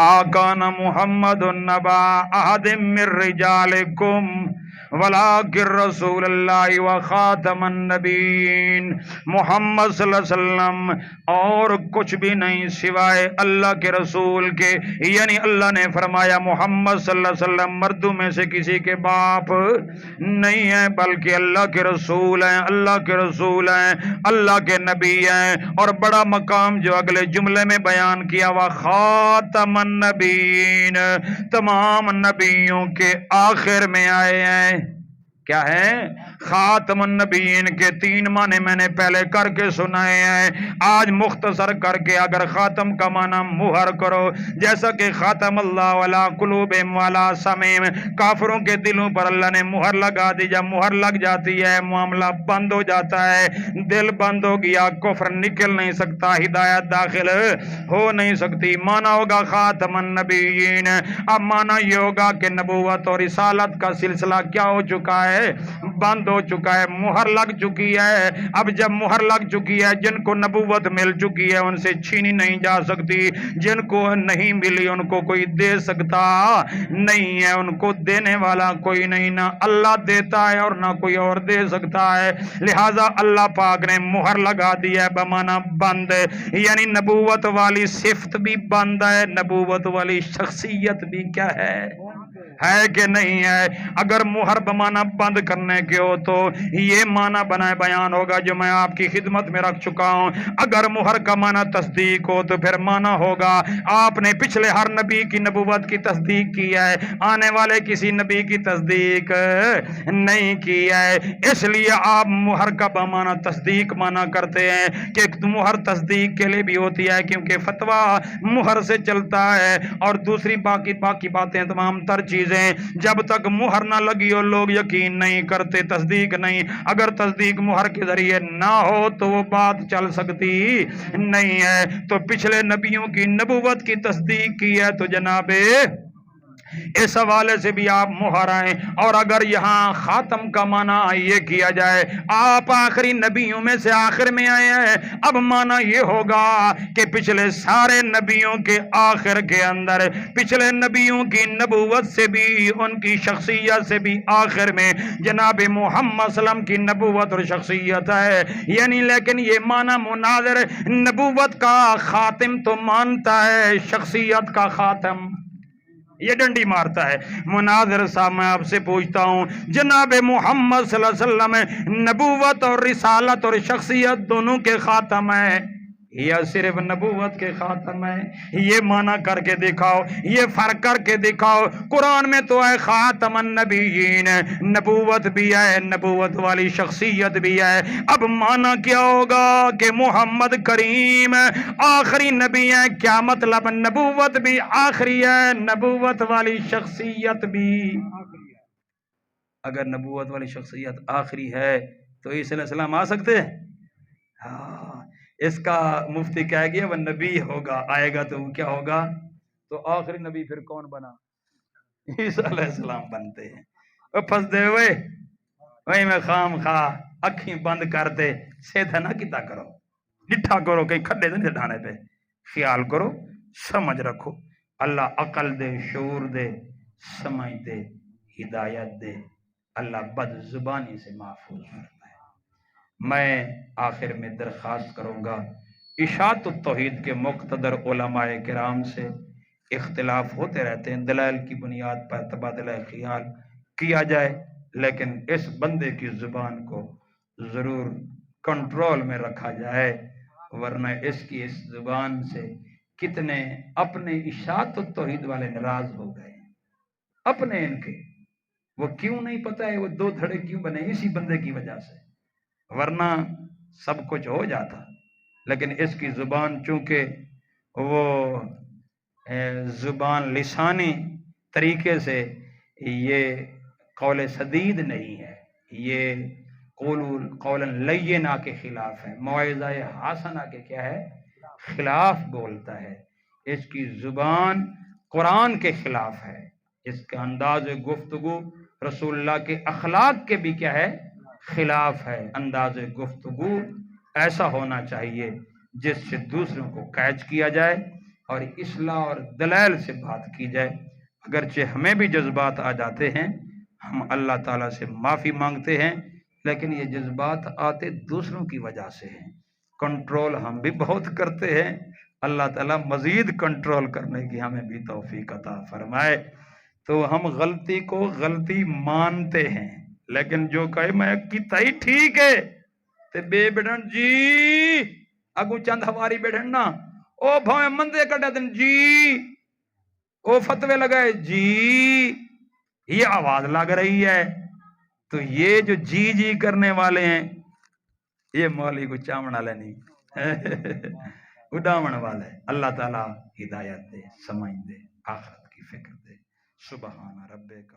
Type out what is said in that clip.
आकान मुहम्मद नबा अहदिम मिर रिजालिकुम वलाकिर रसूलुल्लाह व खातमन नबीन। मोहम्मद सल्लल्लाहु अलैहि वसल्लम और कुछ भी नहीं सिवाय अल्लाह के रसूल के। यानी अल्लाह ने फरमाया मोहम्मद सल्लल्लाहु अलैहि वसल्लम मर्दों में से किसी के बाप नहीं है, बल्कि अल्लाह के रसूल हैं, अल्लाह के रसूल हैं, अल्लाह के नबी हैं। और बड़ा मकाम जो अगले जुमले में बयान किया, वह खातमन नबीन, तमाम नबियों के आखिर में आए हैं। क्या है? खातमुन नबीन के तीन माने मैंने पहले करके सुनाए हैं, आज मुख्तसर करके अगर खातम का माना मुहर करो, जैसा कि खातम अल्लाह वाला कुलूबिहिम वाला समीम, काफिरों के दिलों पर अल्लाह ने मुहर लगा दी। जब मुहर लग जाती है मामला बंद हो जाता है, दिल बंद हो गया, कुफ्र निकल नहीं सकता, हिदायत दाखिल हो नहीं सकती। माना होगा खातमुन नबीन। अब माना ये होगा कि नबूवत और रिसालत का सिलसिला क्या हो चुका है? बंद हो चुका है, मुहर लग चुकी है। अब जब मुहर लग चुकी है, जिनको नबूवत मिल चुकी है उनसे छीनी नहीं जा सकती, जिनको नहीं मिली उनको कोई दे सकता नहीं है, उनको देने वाला कोई नहीं, ना अल्लाह देता है और ना कोई और दे सकता है। लिहाजा अल्लाह पाक ने मुहर लगा दी है बमाना बंद, यानी नबूवत वाली सिफत भी बंद है, नबूवत वाली शख्सियत भी क्या है कि नहीं है। अगर मुहर बमाना बंद करने के हो तो ये माना बनाए बयान होगा जो मैं आपकी खिदमत में रख चुका हूं। अगर मुहर का माना तस्दीक हो तो फिर माना होगा आपने पिछले हर नबी की नबूवत की तस्दीक की है, आने वाले किसी नबी की तस्दीक नहीं की है। इसलिए आप मुहर का बमाना तस्दीक माना करते हैं कि मुहर तस्दीक के लिए भी होती है, क्योंकि फतवा मुहर से चलता है। और दूसरी बाकी बातें तमाम तर चीजें जब तक मुहर ना लगी हो लोग यकीन नहीं करते, तस्दीक नहीं। अगर तस्दीक मुहर के जरिए ना हो तो वो बात चल सकती नहीं है। तो पिछले नबियों की नबूवत की तस्दीक की है तो जनाबे इस हवाले से भी आप मुहर आए। और अगर यहाँ खातम का माना ये किया जाए, आप आखिरी नबियों में से आखिर में आए हैं, अब माना ये होगा कि पिछले सारे नबियों के आखिर के अंदर, पिछले नबियों की नबूवत से भी, उनकी शख्सियत से भी आखिर में जनाब मोहम्मद सल्लम की नबूवत और शख्सियत है। यानी लेकिन ये माना मुनाज़िर नबूवत का खातिम तो मानता है, शख्सियत का खातम ये डंडी मारता है। मुनाज़िर साहब मैं आपसे पूछता हूँ, जनाब मोहम्मद सल्लल्लाहु अलैहि वसल्लम नबूवत और रिसालत और शख्सियत दोनों के खातम है या सिर्फ नबूवत के खातम है? ये माना करके दिखाओ, ये फर्क करके दिखाओ। कुरान में तो है खातमन नबीयीन, नबूवत भी है, नबूवत वाली शख्सियत भी है। अब माना क्या होगा कि मोहम्मद करीम आखिरी नबी है, क्या मतलब? नबूवत भी आखिरी है, नबूवत वाली शख्सियत भी। अगर नबूवत वाली शख्सियत आखिरी है तो ईसा अलैहिस्सलाम आ सकते हैं? हाँ, इसका मुफ्ती कह गया वह नबी होगा, आएगा तो क्या होगा? तो आखिरी नबी फिर कौन बना? ईसा अलैहिस्सलाम बनते हैं। वो फंस दे हुए वही में खाम खा अखी बंद कर दे, सीधा ना किता करो, डिठा करो कहीं खड्डे नहीं ढाने पे, ख्याल करो, समझ रखो। अल्लाह अकल दे, शूर दे, समझ दे, हिदायत दे। अल्लाह बदजुबानी से महफूज करता है। मैं आखिर में दरख्वास्त करूँगा, इशाअत तौहीद के मुक़्तदर उलमाए किराम से इख्तिलाफ होते रहते हैं, दलाइल की बुनियाद पर तबादला ख्याल किया जाए, लेकिन इस बंदे की ज़ुबान को ज़रूर कंट्रोल में रखा जाए, वरना इसकी इस ज़ुबान से कितने अपने इशाअत तौहीद वाले नाराज़ हो गए, अपने इनके। वो क्यों नहीं पता है, वो दो धड़े क्यों बने? इसी बंदे की वजह से, वरना सब कुछ हो जाता। लेकिन इसकी ज़ुबान चूँकि वो ज़ुबान लिसानी तरीके से ये कौल सदीद नहीं है, ये कौलन लय्यना के खिलाफ है, मौइज़ा हासना के क्या है, खिलाफ बोलता है। इसकी ज़ुबान कुरान के खिलाफ है, इसका अंदाज़ गुफ्तगू रसूलुल्लाह के अखलाक के भी क्या है, खिलाफ है। अंदाज़ गुफ्तगू ऐसा होना चाहिए जिससे दूसरों को कैच किया जाए, اور اصلاح اور دلائل سے بات کی جائے. اگرچہ ہمیں بھی جذبات آ جاتے ہیں، ہم اللہ تعالیٰ سے معافی مانگتے ہیں، لیکن یہ جذبات آتے دوسروں کی وجہ سے ہیں. کنٹرول ہم بھی بہت کرتے ہیں، اللہ تعالیٰ مزید کنٹرول کرنے کی ہمیں بھی توفیق عطا فرمائے. تو ہم غلطی کو غلطی مانتے ہیں، لیکن جو کہے میں کیتا ہی ٹھیک ہے تے بے بیٹھن جی اگو چند ہماری بیٹھن نا او بھویں مندے کٹا دن جی او فتوے لگائے جی یہ آواز لگ رہی ہے. تو یہ جو جی جی کرنے والے ہیں یہ مولوی کو چاون والے نہیں اڈاون والے. اللہ تعالیٰ ہدایت دے، سمجھ دے، آخرت کی فکر دے. سبحان ربک.